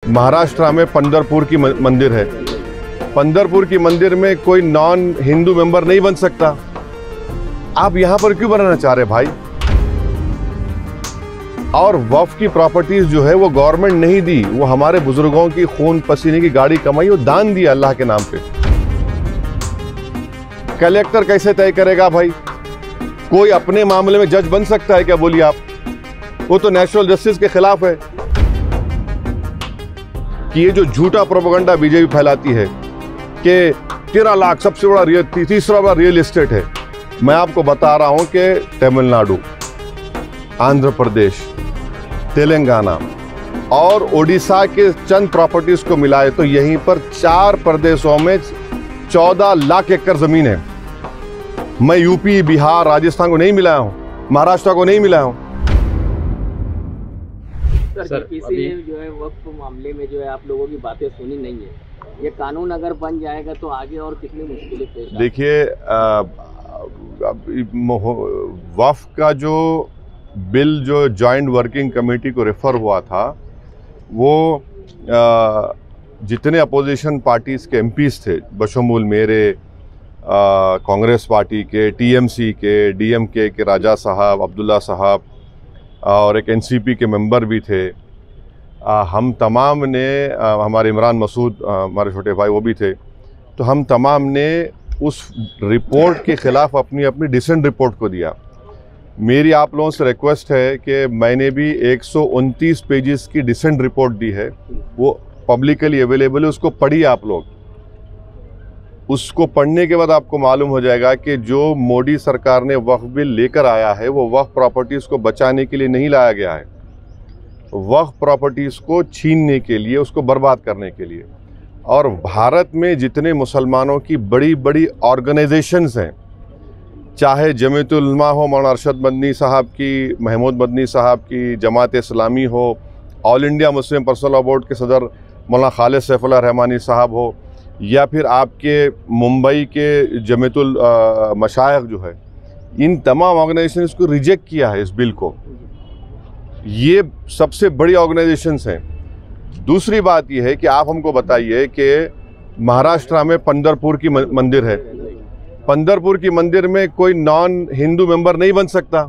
महाराष्ट्र में पंढरपुर की मंदिर है। पंढरपुर की मंदिर में कोई नॉन हिंदू मेंबर नहीं बन सकता। आप यहां पर क्यों बनाना चाह रहे भाई? और वक्फ की प्रॉपर्टीज जो है वो गवर्नमेंट नहीं दी, वो हमारे बुजुर्गों की खून पसीने की गाड़ी कमाई, वो दान दिया अल्लाह के नाम पे। कलेक्टर कैसे तय करेगा भाई? कोई अपने मामले में जज बन सकता है क्या? बोलिए आप। वो तो नेशनल जस्टिस के खिलाफ है। कि ये जो झूठा प्रोपेगेंडा बीजेपी फैलाती है कि 13 लाख सबसे बड़ा तीसरा बड़ा रियल एस्टेट है, मैं आपको बता रहा हूं कि तमिलनाडु, आंध्र प्रदेश, तेलंगाना और ओडिशा के चंद प्रॉपर्टीज को मिलाए तो यहीं पर 4 प्रदेशों में 14 लाख एकड़ जमीन है। मैं यूपी, बिहार, राजस्थान को नहीं मिलाया हूं, महाराष्ट्र को नहीं मिलाया हूं। सर किसी ने जो है वक्फ मामले में जो है आप लोगों की बातें सुनी नहीं है। ये कानून अगर बन जाएगा तो आगे और कितनी मुश्किलें पेश आएंगी? देखिए, वक्फ का जो बिल जो जॉइंट वर्किंग कमेटी को रेफर हुआ था, वो जितने अपोजिशन पार्टीज के एमपीज थे, बशमूल मेरे, कांग्रेस पार्टी के, टीएमसी के, डीएमके के राजा साहब, अब्दुल्ला साहब और एक एनसीपी के मेंबर भी थे, हम तमाम ने, हमारे इमरान मसूद हमारे छोटे भाई वो भी थे, तो हम तमाम ने उस रिपोर्ट के ख़िलाफ़ अपनी अपनी डिसेंट रिपोर्ट को दिया। मेरी आप लोगों से रिक्वेस्ट है कि मैंने भी 129 पेजेस की डिसेंट रिपोर्ट दी है, वो पब्लिकली अवेलेबल है, उसको पढ़िए आप लोग। उसको पढ़ने के बाद आपको मालूम हो जाएगा कि जो मोदी सरकार ने वक्फ बिल लेकर आया है वो वक्फ प्रॉपर्टीज़ को बचाने के लिए नहीं लाया गया है, वक्फ प्रॉपर्टीज़ को छीनने के लिए, उसको बर्बाद करने के लिए। और भारत में जितने मुसलमानों की बड़ी बड़ी ऑर्गेनाइजेशंस हैं, चाहे जमीयतुल उलमा हो, मौलाना अरशद मदनी साहब की, महमूद मदनी साहब की, जमात इस्लामी हो, all India Muslim personal law board के सदर मौलाना खालिद सैफुल्लाह रहमानी साहब हो, या फिर आपके मुंबई के जमीयतुल मशाइख जो है, इन तमाम ऑर्गेनाइजेशंस को रिजेक्ट किया है इस बिल को। ये सबसे बड़ी ऑर्गेनाइजेशंस हैं। दूसरी बात यह है कि आप हमको बताइए कि महाराष्ट्र में पंढरपुर की मंदिर है। पंढरपुर की मंदिर में कोई नॉन हिंदू मेंबर नहीं बन सकता।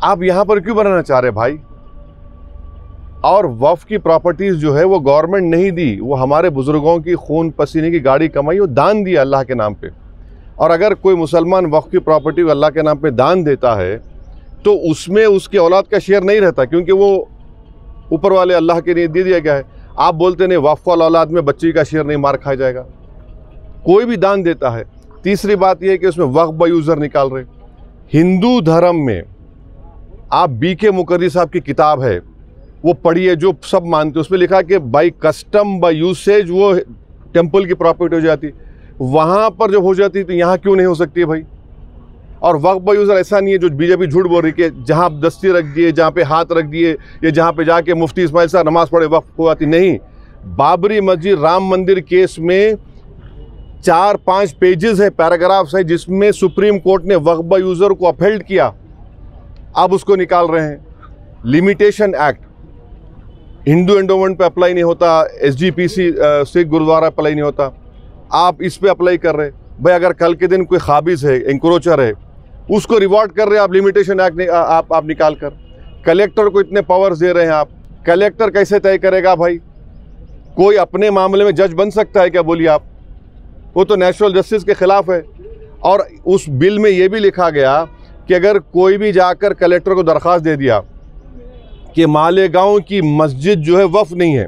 आप यहां पर क्यों बनाना चाह रहे भाई? और वक्फ की प्रॉपर्टीज जो है वो गवर्नमेंट नहीं दी, वो हमारे बुजुर्गों की खून पसीने की गाड़ी कमाई, वो दान दिया अल्लाह के नाम पे। और अगर कोई मुसलमान वक्फ की प्रॉपर्टी को अल्लाह के नाम पे दान देता है तो उसमें उसके औलाद का शेयर नहीं रहता, क्योंकि वो ऊपर वाले अल्लाह के लिए दे दिया गया है। आप बोलते नहीं वक्फ वाला औलाद में बच्ची का शेयर नहीं, मार खाया जाएगा। कोई भी दान देता है। तीसरी बात यह है कि उसमें वक्फ बाय यूजर निकाल रहे। हिंदू धर्म में आप बीके मुखर्जी साहब की किताब है, वो पढ़िए, जो सब मानते हैं। उसमें लिखा कि बाई कस्टम बाई यूसेज वो टेम्पल की प्रॉपर्टी हो जाती, वहाँ पर जब हो जाती तो यहाँ क्यों नहीं हो सकती है भाई? और वक्फ बाय यूज़र ऐसा नहीं है जो बीजेपी झूठ बोल रही कि जहाँ आप दस्ती रख दिए, जहाँ पे हाथ रख दिए, या जहाँ पे जाके मुफ्ती इस्माइल साहब नमाज पढ़े वक्फ हो जाती। नहीं, बाबरी मस्जिद, राम मंदिर केस में 4-5 पेजेस है, पैराग्राफ्स है, जिसमें सुप्रीम कोर्ट ने वक्फ बाय यूज़र को अपहेल्ड किया। अब उसको निकाल रहे हैं। लिमिटेशन एक्ट हिंदू एंडोमेंट पे अप्लाई नहीं होता, एसजीपीसी सिख गुरुद्वारा अप्लाई नहीं होता, आप इस पे अप्लाई कर रहे भाई। अगर कल के दिन कोई खाबिज है, इंक्रोचर है, उसको रिवॉर्ड कर रहे हैं आप, लिमिटेशन एक्ट आप निकाल कर। कलेक्टर को इतने पावर्स दे रहे हैं आप, कलेक्टर कैसे तय करेगा भाई? कोई अपने मामले में जज बन सकता है क्या? बोलिए आप। वो तो नेशनल जस्टिस के खिलाफ है। और उस बिल में ये भी लिखा गया कि अगर कोई भी जाकर कलेक्टर को दरख्वास्त दे दिया कि मालेगांव की मस्जिद जो है वक्फ नहीं है,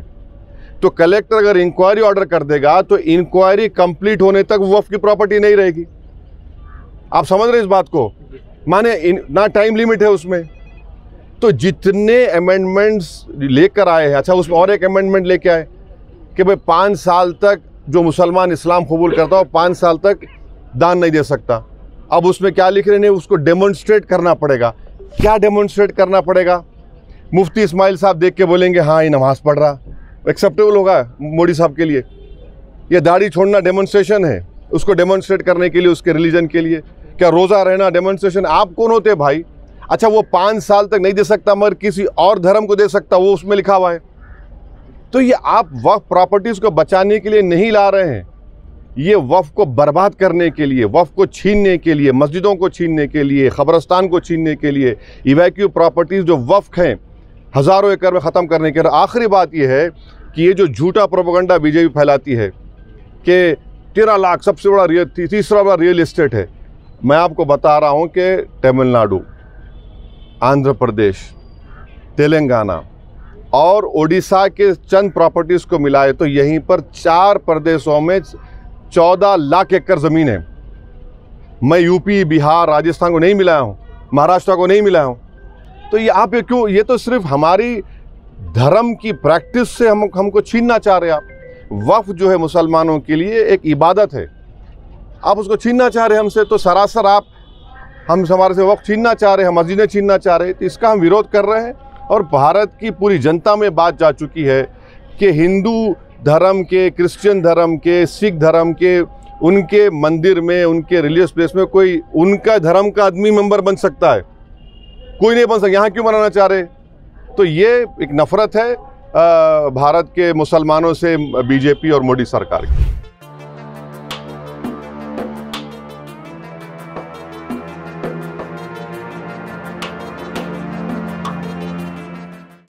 तो कलेक्टर अगर इंक्वायरी ऑर्डर कर देगा तो इंक्वायरी कंप्लीट होने तक वक्फ की प्रॉपर्टी नहीं रहेगी। आप समझ रहे इस बात को? माने ना टाइम लिमिट है उसमें। तो जितने अमेंडमेंट्स लेकर आए हैं, अच्छा उसमें और एक अमेंडमेंट लेके आए कि भाई 5 साल तक जो मुसलमान इस्लाम कबूल करता हो 5 साल तक दान नहीं दे सकता। अब उसमें क्या लिख रहे हैं? उसको डेमोन्स्ट्रेट करना पड़ेगा। क्या डेमोन्स्ट्रेट करना पड़ेगा? मुफ्ती इस्माइल साहब देख के बोलेंगे हाँ ये नमाज पढ़ रहा, एक्सेप्टेबल होगा मोदी साहब के लिए? ये दाढ़ी छोड़ना डेमोन्स्ट्रेशन है, उसको डेमोन्स्ट्रेट करने के लिए, उसके रिलीजन के लिए? क्या रोज़ा रहना डेमोन्स्ट्रेशन? आप कौन होते भाई? अच्छा वो 5 साल तक नहीं दे सकता मगर किसी और धर्म को दे सकता, वो उसमें लिखा हुआ है। तो ये आप वक्फ प्रॉपर्टीज़ को बचाने के लिए नहीं ला रहे हैं, ये वक्फ को बर्बाद करने के लिए, वक्फ को छीनने के लिए, मस्जिदों को छीनने के लिए, ख़बरस्तान को छीनने के लिए, इवैक्यू प्रॉपर्टीज़ जो वक्फ हैं हज़ारों एकड़ में ख़त्म करने के लिए। आखिरी बात यह है कि ये जो झूठा प्रोपेगेंडा बीजेपी फैलाती है कि 13 लाख सबसे बड़ा तीसरा बड़ा रियल इस्टेट है, मैं आपको बता रहा हूँ कि तमिलनाडु, आंध्र प्रदेश, तेलंगाना और उड़ीसा के चंद प्रॉपर्टीज़ को मिलाए तो यहीं पर 4 प्रदेशों में 14 लाख एकड़ ज़मीन है। मैं यूपी, बिहार, राजस्थान को नहीं मिलाया हूँ, महाराष्ट्र को नहीं मिलाया हूँ। तो ये आप क्यों, ये तो सिर्फ हमारी धर्म की प्रैक्टिस से हमको छीनना चाह रहे हैं आप। वक्फ जो है मुसलमानों के लिए एक इबादत है, आप उसको छीनना चाह रहे हैं हमसे, तो सरासर आप हमारे से वक्फ छीनना चाह रहे हैं, मस्जिदें छीनना चाह रहे हैं। तो इसका हम विरोध कर रहे हैं और भारत की पूरी जनता में बात जा चुकी है कि हिंदू धर्म के, क्रिश्चियन धर्म के, सिख धर्म के, उनके मंदिर में, उनके रिलीजियस प्लेस में कोई उनका धर्म का आदमी मेंबर बन सकता है, कोई नहीं बन सकता। यहाँ क्यों बनाना चाह रहे? तो ये एक नफरत है भारत के मुसलमानों से बीजेपी और मोदी सरकार की।